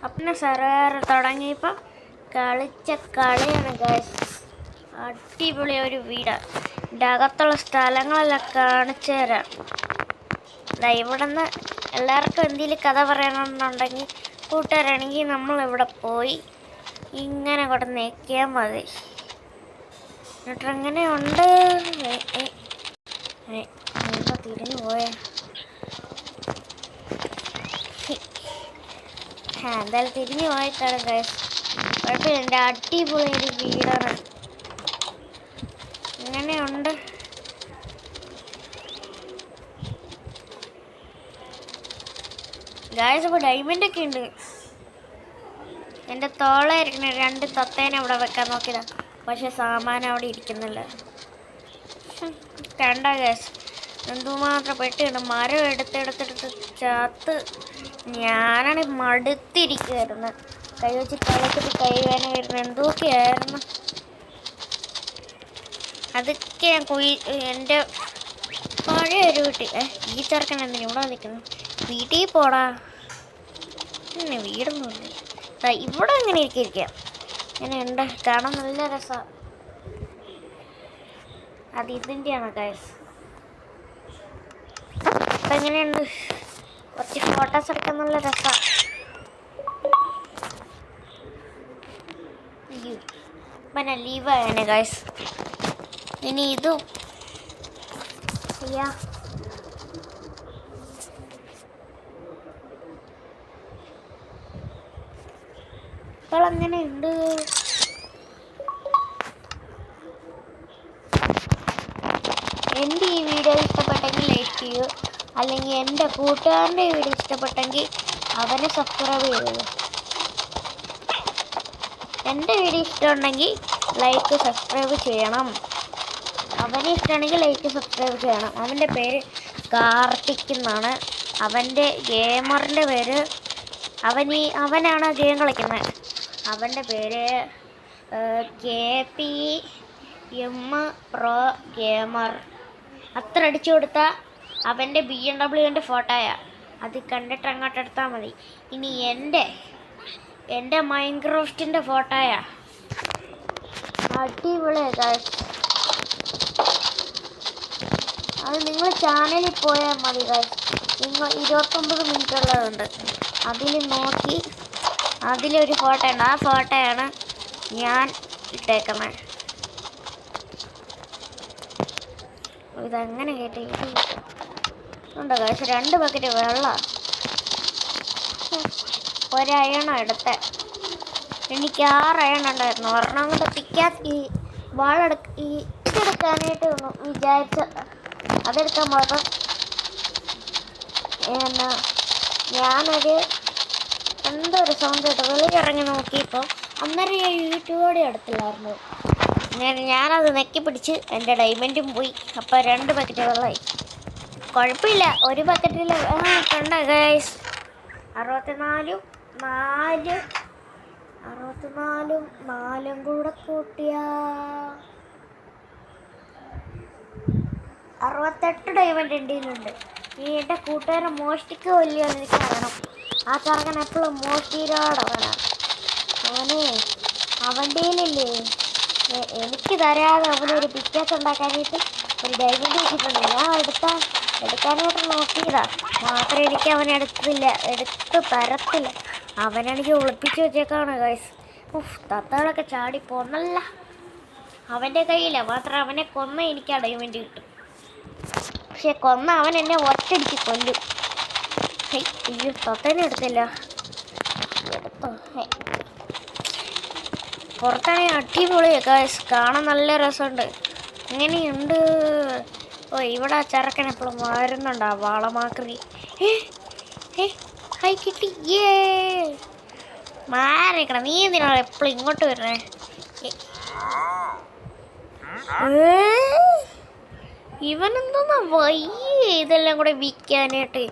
അപ്പം സർവർ തുടങ്ങിയപ്പോൾ കളിച്ച കളിയാണ് ഗൈസ്. അടിപൊളി ഒരു വീടാണ്. ഇതിൻ്റെ അകത്തുള്ള സ്ഥലങ്ങളെല്ലാം കാണിച്ചു തരാം. ഇവിടെ നിന്ന് എല്ലാവർക്കും എന്തെങ്കിലും കഥ പറയണമെന്നുണ്ടെങ്കിൽ കൂട്ടുകാരാണെങ്കിൽ നമ്മളിവിടെ പോയി ഇങ്ങനെ കൂടെ നീക്കിയാൽ മതി. എന്നിട്ട് എങ്ങനെയുണ്ട് എന്താ തിരിഞ്ഞു പോയ എന്തായാലും തിരിഞ്ഞു പോയിട്ടാണ് ഗൈസ്. കുഴപ്പമില്ല, എൻ്റെ അടിപൊളി ഒരു വീടാണ്. എങ്ങനെയുണ്ട് ഗൈസ്? ഇപ്പോൾ ഡയമണ്ടൊക്കെ ഉണ്ട്. എൻ്റെ തോളായിരിക്കണ 2 തത്തേനെ അവിടെ വെക്കാൻ നോക്കിയതാ, പക്ഷെ സാമാനം അവിടെ ഇരിക്കുന്നില്ല. കണ്ട ഗൈസ്, എന്തുമാത്രം പെട്ടിയുണ്ട്. മരം എടുത്തെടുത്തെടുത്ത് ചാത്ത് ഞാനാണ് മടുത്തിരിക്കുമായിരുന്നു. കൈ വെച്ച് കളിച്ചിട്ട് കൈ വേന വരുന്നു. എന്തൊക്കെയായിരുന്നു അതൊക്കെ ഞാൻ എൻ്റെ പഴയ ഒരു വീട്ടിൽ. ഈ ചെറുക്കൻ എന്തിനാ ഇവിടെ നിൽക്കുന്നു? വീട്ടിൽ പോടാ. വീടൊന്നുമില്ല. ഇവിടെ എങ്ങനെ ഇരിക്കാം. ഇങ്ങനെയുണ്ട്, കാണാൻ നല്ല രസമാണ്. അത് ഇതിൻ്റെയാണ് ഗൈസ്. അപ്പം എങ്ങനെയുണ്ട്? കുറച്ച് ഫോട്ടോസ് എടുക്കാൻ നല്ല രസമാണ്. പിന്നെ ലീവായാണ് ഗൈസ്. ഇനി ഇതും ചെയ്യാ. ഇപ്പോൾ എങ്ങനെയുണ്ട്? എൻ്റെ ഈ വീഡിയോ ഇഷ്ടപ്പെട്ടെങ്കിൽ ലൈക്ക് ചെയ്യൂ, അല്ലെങ്കിൽ എൻ്റെ കൂട്ടുകാരൻ്റെ വീഡിയോ ഇഷ്ടപ്പെട്ടെങ്കിൽ അവനെ സബ്സ്ക്രൈബ് ചെയ്യൂ. എൻ്റെ വീഡിയോ ഇഷ്ടമുണ്ടെങ്കിൽ ലൈക്ക് സബ്സ്ക്രൈബ് ചെയ്യണം. അവനെ ഇഷ്ടമാണെങ്കിൽ ലൈക്ക് സബ്സ്ക്രൈബ് ചെയ്യണം. അവൻ്റെ പേര് കാർത്തിക് എന്നാണ്. അവൻ്റെ ഗെയിമറിൻ്റെ പേര് അവനാണ് ഗെയിം കളിക്കുന്നത്. അവൻ്റെ പേര് KPM പ്രോ ഗെയിമർ. അത്ര അടിച്ചു കൊടുത്താൽ അവൻ്റെ BMW ഫോട്ടോയാണ്. അത് കണ്ടിട്ട് അങ്ങോട്ട് എടുത്താൽ മതി. ഇനി എൻ്റെ മൈൻക്രാഫ്റ്റിൻ്റെ ഫോട്ടോയാണ്. അടിപൊളിയാണ് ഗൈസ്. അത് നിങ്ങൾ ചാനലിൽ പോയാൽ മതി ഗൈസ്. നിങ്ങൾ 29 മിനിറ്റ് ഉള്ളതുണ്ട്. അതിൽ നോക്കി അതിലൊരു ഫോട്ടോ ഉണ്ട്. ആ ഫോട്ടോയാണ് ഞാൻ ഇട്ടേക്കുന്നത്. ഇതങ്ങനെ കേട്ടിട്ടുണ്ടോ ഗൈസ്? 2 ബക്കറ്റ് വെള്ളം, ഒരയണം എടുത്ത്. എനിക്ക് 6 അയൺ ഉണ്ടായിരുന്നു. ഒരെണ്ണം കൊണ്ട് ഈ ഇതെടുക്കാനായിട്ട് വിചാരിച്ച അതെടുക്കാൻ പോയപ്പോൾ ഞാനൊരു എന്തോ ഒരു സൗണ്ട് കേട്ടോ. വെളിയിറങ്ങി നോക്കിയപ്പോൾ അന്നേരം ഞാൻ യൂട്യൂബോടെ എടുത്തില്ലായിരുന്നു. ഞാനത് നെക്കി പിടിച്ച് എൻ്റെ ഡയമണ്ടും പോയി. അപ്പോൾ 2 ബക്കറ്റ് വെള്ളമായി. കുഴപ്പമില്ല, ഒരു ബക്കറ്റിൽ കണ്ട ഗൈസ് 64 4 കൂടെ കൂട്ടിയ 68 ഡയമണ്ട് ഉണ്ട്. ഈ എൻ്റെ കൂട്ടുകാരൻ മോഷ്ടിക്കുക വലിയ എനിക്ക് അറിയണം. ആ ചെറുക്കൻ എപ്പോഴും മോഷ്ടിയോടാണ്. അവൻ്റെ കയ്യിലില്ലേ എനിക്ക് തരാതെ അവനൊരു പിക്കാസ് ഉണ്ടാക്കാനായിട്ട് ഒരു ഡയമണ്ട് വെച്ചിട്ടുണ്ട്. ഞാൻ എടുക്കാനായിട്ട് നോക്കിയതാ, മാത്രം എനിക്ക് അവൻ എടുത്ത് തരത്തില്ല. അവനാണെങ്കിൽ ഒളിപ്പിച്ച് വെച്ചേക്കാണ് ഗൈസ്. തത്തകളൊക്കെ ചാടി പോന്നല്ല. അവൻ്റെ കയ്യിലാണ്, മാത്രം അവനെ കൊന്ന എനിക്ക് ആ ഡയമണ്ട് കിട്ടും. പക്ഷെ കൊന്ന അവൻ എന്നെ ഒറ്റടിക്ക് കൊല്ലും. അയ്യോ, തത്തേനെ എടുത്തില്ല. എടുത്തോ? പുറത്താണെങ്കിൽ അടിപൊളിയാണ് ഗൈസ്, കാണാൻ നല്ല രസമുണ്ട്. ഇങ്ങനെയുണ്ട്. ഇവിടെ ആ ചെറുക്കൻ എപ്പോഴും വരുന്നുണ്ട്. ആ വാളമാക്രി ഹൈ കിട്ടി. മാറിക്കണം. നീ എന്തിനാണ് എപ്പോഴും ഇങ്ങോട്ട് വരണേ? ഇവനെന്തോന്നാ വയ്യ ഇതെല്ലാം കൂടെ വിൽക്കാനായിട്ട്.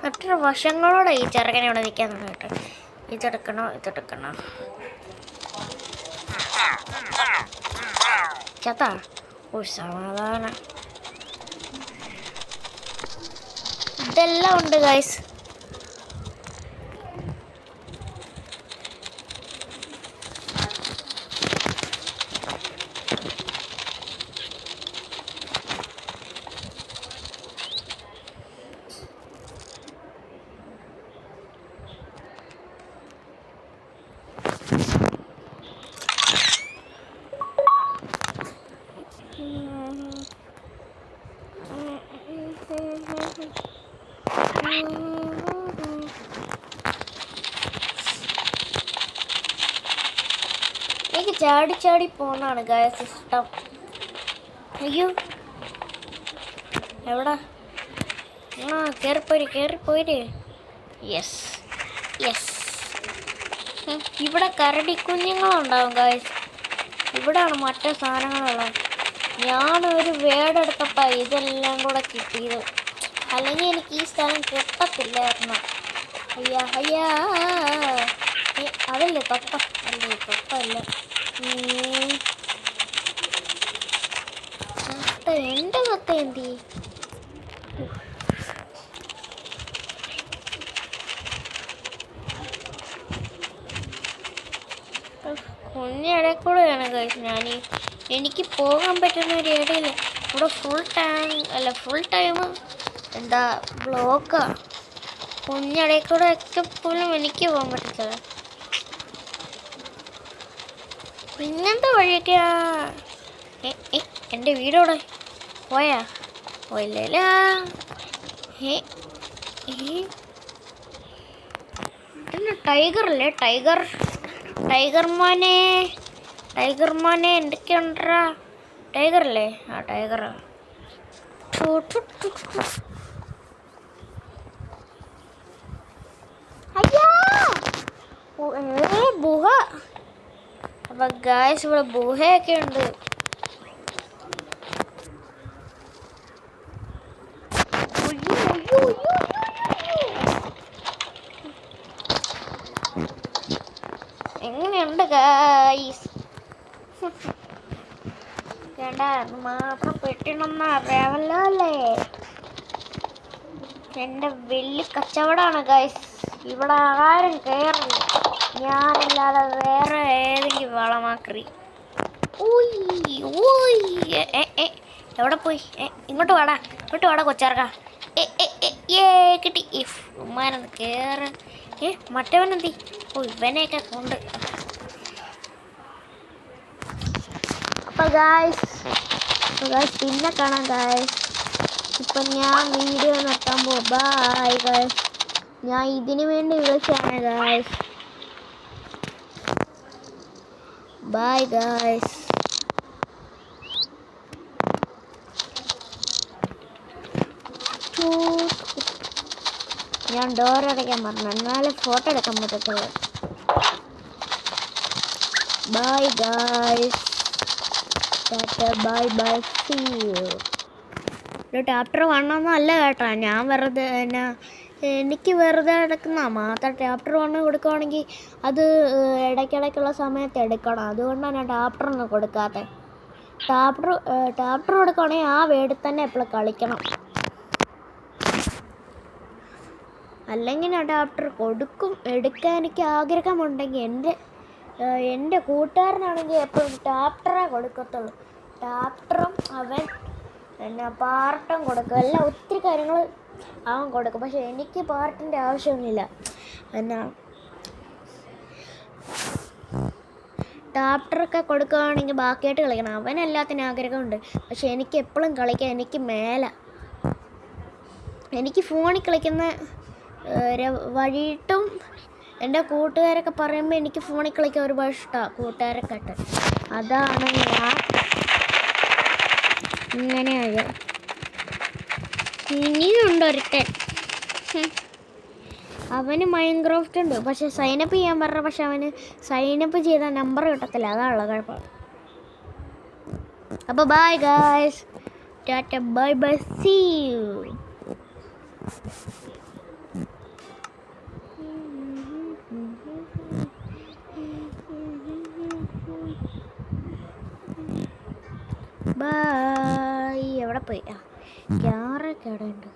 എത്ര വശങ്ങളോടെ ഈ ചെറുക്കനെ ഇവിടെ നിൽക്കാൻ കേട്ടോ. ഇതെടുക്കണോ ചത്താ? ഒരു സമാധാനം. ഇതെല്ലാം ഉണ്ട് ഗൈസ്. എനിക്ക് ചാടി ചാടി പോകുന്നതാണ് ഗായ്സ് ഇഷ്ടം. അയ്യോ എവിടാ? ആ കയറിപ്പോര്. Yes yes. ഇവിടെ കരടി കുഞ്ഞുങ്ങളുണ്ടാവും ഗായ്സ്. ഇവിടാണ് മറ്റേ സാധനങ്ങളുള്ളത്. ഞാനൊരു വേടെടുത്തപ്പോൾ ഇതെല്ലാം കൂടെ കിട്ടിയത്. അല്ലെങ്കിൽ എനിക്ക് ഈ സ്ഥലം കിട്ടത്തില്ലായിരുന്നു. അയ്യാ അതല്ലേ തൊപ്പ? അല്ലേ തൊപ്പല്ല. എൻ്റെ തൊത്ത എന്തി? കുഞ്ഞിടക്കൂടെയാണ് കഴിച്ച് എനിക്ക് പോകാൻ പറ്റുന്ന ഒരു ഏരിയയില്ല. ഇവിടെ ഫുൾ ടൈം എന്താ ബ്ലോക്കാണ്. കുഞ്ഞിടക്കൂടെ ഒക്കെ പോലും എനിക്ക് പോകാൻ പറ്റത്തില്ല. പിന്നെന്താ വഴിയൊക്കെയാ? എൻ്റെ വീടോടെ പോയാ? പോയില്ല. ടൈഗർ അല്ലേ? ടൈഗർ മോനെ എന്തൊക്കെയുണ്ടാ? ടൈഗർ അല്ലേ? ആ ടൈഗർ. ഗുഹ. അപ്പൊ ഗായ്സ് ഇവിടെ ഗുഹയൊക്കെ ഉണ്ട്. എങ്ങനെയുണ്ട് ഗായ്സ്? വേണ്ട മാത്രം പെട്ടിനൊന്നും അറിയാമല്ലോ അല്ലേ? എൻ്റെ വലിയ കച്ചവടമാണ് ഗായ്സ്. ഇവിടെ ആരും കയറില്ല, ഞാനല്ലാതെ വേറെ ഏതെങ്കിലും വളമാക്രി. എവിടെ പോയി? ഇങ്ങോട്ട് വാടാ കൊച്ചാർക്ക. കിട്ടി. ഉമ്മാനൊന്ന് കയറ്. മറ്റവനെന്തി? ഇവനെയൊക്കെ കൊണ്ട്. അപ്പോൾ ഗായ്സ് പിന്നെ കാണാം ഗായ്സ്. ഇപ്പം ഞാൻ വീഡിയോ നിർത്താൻ പോകും. Bye guys. ഞാൻ ഇതിനു വേണ്ടി വിളിച്ചാണ് ഗായ്സ്. Bye guys. ഞാൻ ഡോർ അടയ്ക്കാൻ പറഞ്ഞു, എന്നാലേ ഫോട്ടോ എടുക്കാൻ പറ്റത്തുള്ളൂ. Bye guys. Bye. See you. ഒരു ചാപ്റ്റർ വണ്ണൊന്നും അല്ല കേട്ടോ. ഞാൻ വെറുതെ എനിക്ക് വെറുതെ എടുക്കുന്ന മാത്രം. ചാപ്റ്റർ 1 കൊടുക്കുകയാണെങ്കിൽ അത് ഇടയ്ക്കിടയ്ക്കുള്ള സമയത്ത് എടുക്കണം. അതുകൊണ്ടാണ് ഞാൻ ചാപ്റ്ററൊന്നും കൊടുക്കാത്തത്. ചാപ്റ്റർ കൊടുക്കുകയാണെങ്കിൽ ആ വേർഡിൽ തന്നെ എപ്പോഴും കളിക്കണം. അല്ലെങ്കിൽ ഞാൻ ചാപ്റ്റർ കൊടുക്കും. എടുക്കാൻ എനിക്ക് ആഗ്രഹമുണ്ടെങ്കിൽ എൻ്റെ കൂട്ടുകാരനാണെങ്കിൽ എപ്പോഴും ചാപ്റ്ററേ കൊടുക്കത്തുള്ളൂ. ചാപ്റ്ററും അവൻ പാർട്ടും കൊടുക്കും. എല്ലാം ഒത്തിരി കാര്യങ്ങൾ അവൻ കൊടുക്കും. പക്ഷെ എനിക്ക് പാർട്ടിൻ്റെ ആവശ്യമൊന്നുമില്ല. ചാപ്റ്ററൊക്കെ കൊടുക്കുകയാണെങ്കിൽ ബാക്കിയായിട്ട് കളിക്കണം. അവനെല്ലാത്തിനും ആഗ്രഹമുണ്ട്. പക്ഷെ എനിക്ക് എപ്പോഴും കളിക്കാൻ എനിക്ക് മേല. എനിക്ക് ഫോണിൽ കളിക്കുന്ന വഴിയിട്ടും എൻ്റെ കൂട്ടുകാരൊക്കെ പറയുമ്പോൾ എനിക്ക് ഫോണിൽ കളിക്കാൻ ഒരുപാട് ഇഷ്ടമാണ്. കൂട്ടുകാരൊക്കെ ഇട്ട് അതാണ് ഞാൻ ഇങ്ങനെയായ. ഇനിയുണ്ട് ഒരുത്തൻ, അവന് മൈൻക്രാഫ്റ്റ് ഉണ്ട്. പക്ഷെ സൈനപ്പ് ചെയ്യാൻ പറഞ്ഞ, പക്ഷെ അവന് സൈനപ്പ് ചെയ്ത നമ്പർ കിട്ടത്തില്ല. അതാണുള്ള കുഴപ്പം. അപ്പോൾ ബൈ ഗായ്സ്. ടാറ്റ ബൈ. See you. ബൈ. എവിടെ പോയി? ക്യാമറയൊക്കെ അവിടെ ഉണ്ട്.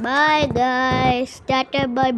Bye guys. ടാറ്റ ബൈ.